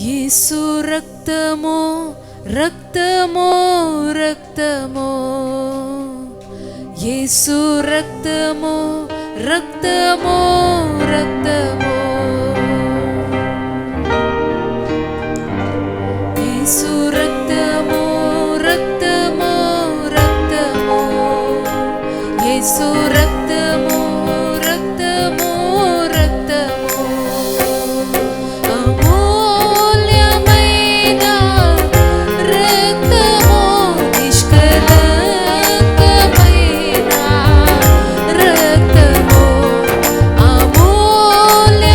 యేసు రక్తము రక్తము రక్తము, యేసు రక్తము రక్తము రక్తము, యేసు రక్తము రక్తము రక్తము, యేసు రక్తము రక్తము రక్తము, అమూల్యమైన రక్తము, నిష్కలంకమైన రక్తము, అమూల్య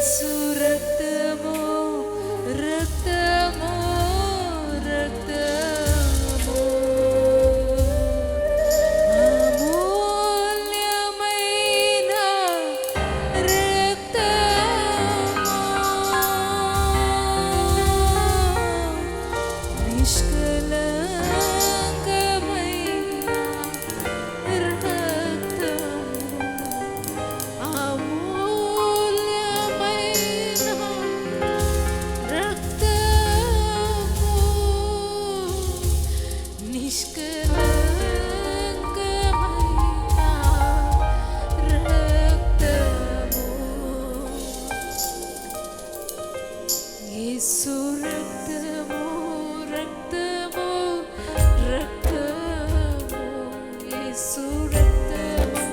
యేసు రక్తము రక్తము రక్తము అమూల్యమైన రక్తము నిష్కలంకమైన రక్తము అమూల్యమైన రక్తము నిష్కలంకమైన రక్తము యేసు రక్తము రక్తము రక్తము యేసు రక్తము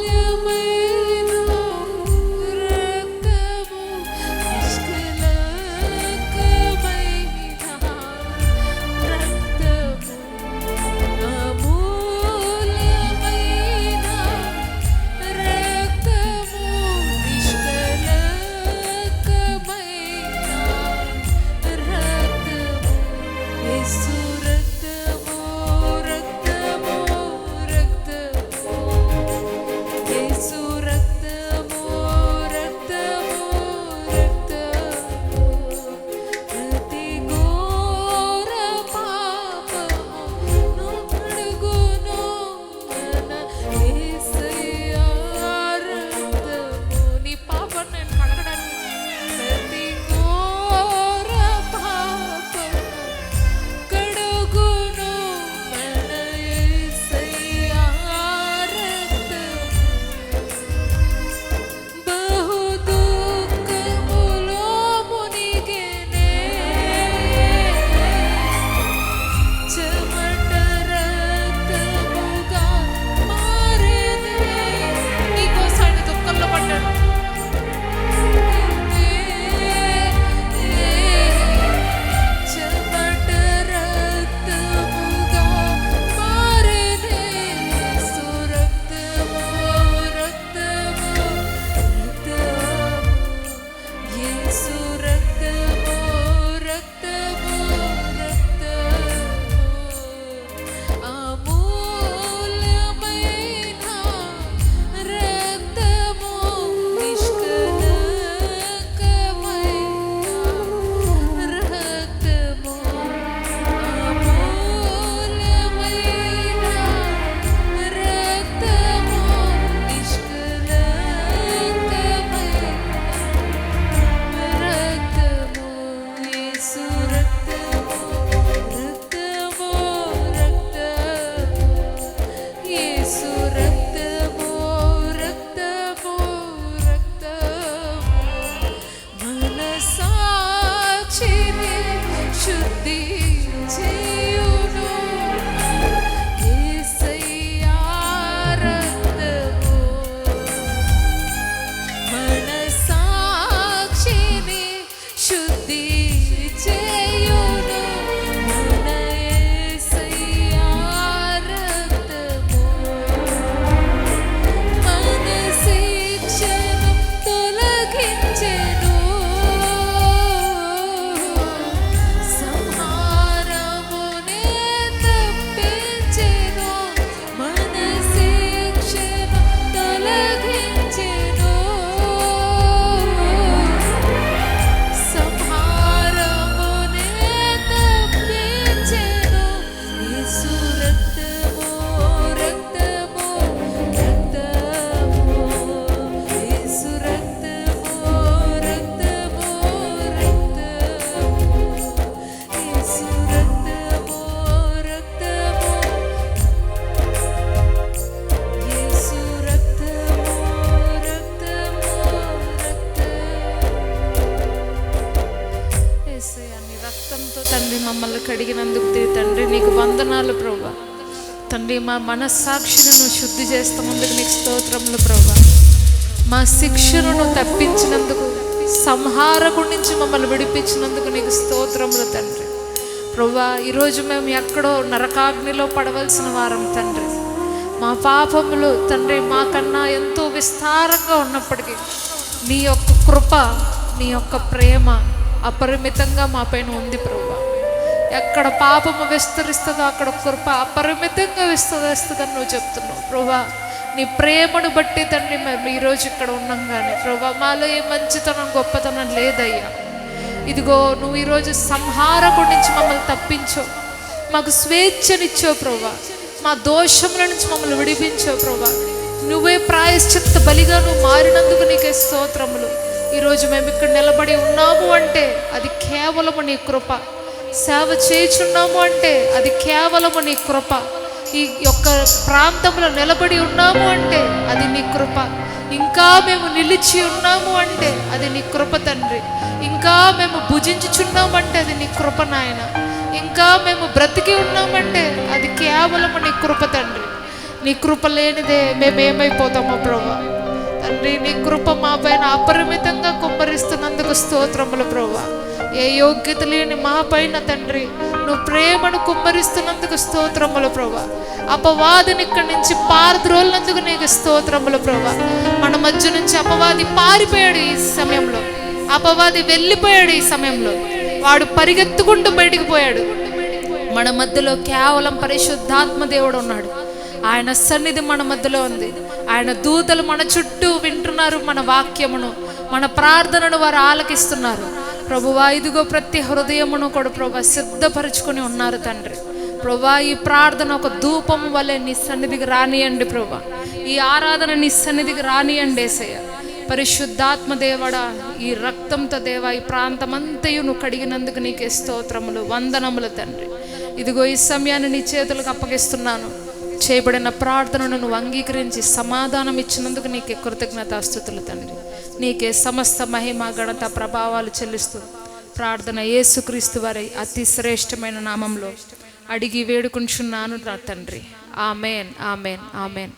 అమూల్యమైన రక్తము నిష్కలంకమైన రక్తము అమూల్యమైన రక్తము నిష్కలంకమైన రక్తము యేసు రక్తము రక్తము రక్తము యేసు రక్తము రక్తము రక్తము ప్రతి ఘోర పాపమును కడుగును మన యేసయ్యా రక్తము నీ పాపం నేను కడగడానికి ప్రతి ఘోర పాపము కడుగును మన యేసయ్యా రక్తము బహు దుఃఖములో మునిగెనే చెమట రక్తముగా మారెనే నీకోసం ఆయన దుఃఖంలో పడ్డాడు చెమట రక్తముగా మారెనే యేసు రక్తము రక్తము రక్తము యేసు రక్తము రక్తము రక్తము అమూల్యమైన రక్తము నిష్కలంకమైన రక్తము అమూల్యమైన రక్తము నిష్కలంకమైన రక్తము యేసు రక్తము రక్తము రక్తము యేసు రక్తము రక్తము రక్తము మన సాక్షిని శుద్ధి చేయును యేసయ్యా రక్తము మన సాక్షిని శుద్ధి చేయును మన యేసయ్యా రక్తము మన శిక్షను తొలగించెను సంహారమునే తప్పించెను మన శిక్షను తొలగించెను సంహారమునే తప్పించెను యేసు రక్తము రక్తము రక్తము యేసు రక్తము రక్తము రక్తము యేసు రక్తము రక్తము యేసు రక్తము రక్తము రక్తము యేసయ్యా నీ రక్తంతో తండ్రి మమ్మల్ని కడిగినందుకు తండ్రి నీకు వందనాలు ప్రభువా తండ్రి మా మనస్సాక్షిని నువ్వు శుద్ధి చేస్తున్నందుకు నీకు స్తోత్రములు ప్రభువా మా శిక్షను నువ్వు తప్పించినందుకు సంహారకుడి నుంచి మమ్మల్ని విడిపించినందుకు నీకు స్తోత్రములు తండ్రి ప్రభువా ఈరోజు మేము ఎక్కడో నరకాగ్నిలో పడవలసిన వారం తండ్రి పాపములు తండ్రి మాకన్నా ఎంతో విస్తారంగా ఉన్నప్పటికీ నీ యొక్క కృప, నీ యొక్క ప్రేమ అపరిమితంగా మా పైన ఉంది ప్రభువా. ఎక్కడ పాపము విస్తరిస్తుందో అక్కడ కృప అపరిమితంగా విస్తరిస్తుందని నువ్వు చెప్తున్నావు ప్రభువా. నీ ప్రేమను బట్టి తండ్రి మేము ఈరోజు ఇక్కడ ఉన్నాం. కానీ ప్రభువా, మాలో ఏ మంచితనం గొప్పతనం లేదయ్యా. ఇదిగో నువ్వు ఈరోజు సంహారకుడి నుంచి మమ్మల్ని తప్పించావు, మాకు స్వేచ్ఛనిచ్చావు ప్రభువా. మా దోషముల నుంచి మమ్మల్ని విడిపించావు ప్రభువా. నువ్వే ప్రాయశ్చిత్త బలిగా నువ్వు మారినందుకు నీకే స్తోత్రములు. ఈరోజు మేము ఇక్కడ నిలబడి ఉన్నాము అంటే అది కేవలము నీ కృప. సేవ చేయుచున్నాము అంటే అది కేవలము నీ కృప. ఈ యొక్క ప్రాంతంలో నిలబడి ఉన్నాము అంటే అది నీ కృప. ఇంకా మేము నిలిచి ఉన్నాము అంటే అది నీ కృప తండ్రి. ఇంకా మేము భుజించుచున్నామంటే అది నీ కృప నాయన. ఇంకా మేము బ్రతికి ఉన్నామంటే అది కేవలము నీ కృప తండ్రి. నీ కృప లేనిదే మేమేమైపోతామో ప్రభువా. తండ్రి, నీ కృప మా పైన అపరిమితంగా కుమ్మరిస్తున్నందుకు స్తోత్రములు ప్రభువా. ఏ యోగ్యత లేని మా పైన తండ్రి నువ్వు ప్రేమను కుమ్మరిస్తున్నందుకు స్తోత్రములు ప్రభువా. అపవాదిని ఇక్కడి నుంచి పారద్రోలినందుకు నీకు స్తోత్రములు ప్రభువా. మన మధ్య నుంచి అపవాది పారిపోయాడు ఈ సమయంలో, అపవాది వెళ్ళిపోయాడు ఈ సమయంలో. వాడు పరిగెత్తుకుంటూ బయటికి పోయాడు. మన మధ్యలో కేవలం పరిశుద్ధాత్మ దేవుడు ఉన్నాడు. ఆయన సన్నిధి మన మధ్యలో ఉంది. ఆయన దూతలు మన చుట్టూ వింటున్నారు మన వాక్యమును, మన ప్రార్థనను వారు ఆలకిస్తున్నారు ప్రభువా. ఇదిగో ప్రతి హృదయమును కూడా ప్రభువా సిద్ధపరచుకొని ఉన్నారు తండ్రి. ప్రభువా, ఈ ప్రార్థన ఒక ధూపము వలె నీ సన్నిధికి రానియండి ప్రభువా. ఈ ఆరాధన నీ సన్నిధికి రానియండి యేసయ్య. పరిశుద్ధాత్మ దేవుడా, ఈ రక్తంతో దేవా ఈ ప్రాంతమంతయు నువ్వు కడిగినందుకు నీకే స్తోత్రములు, వందనములు తండ్రి. ఇదిగో ఈ సమయాన్ని నీ చేతులకు అప్పగిస్తున్నాను. చేయబడిన ప్రార్థనను నువ్వు అంగీకరించి సమాధానం ఇచ్చినందుకు నీకే కృతజ్ఞతాస్తుతులు తండ్రి. నీకే సమస్త మహిమ ఘనత ప్రభావాలు చెల్లిస్తూ ప్రార్థన యేసుక్రీస్తు వారి అతి శ్రేష్టమైన నామంలో అడిగి వేడుకుంటున్నాను నా తండ్రి. Amen, amen, amen.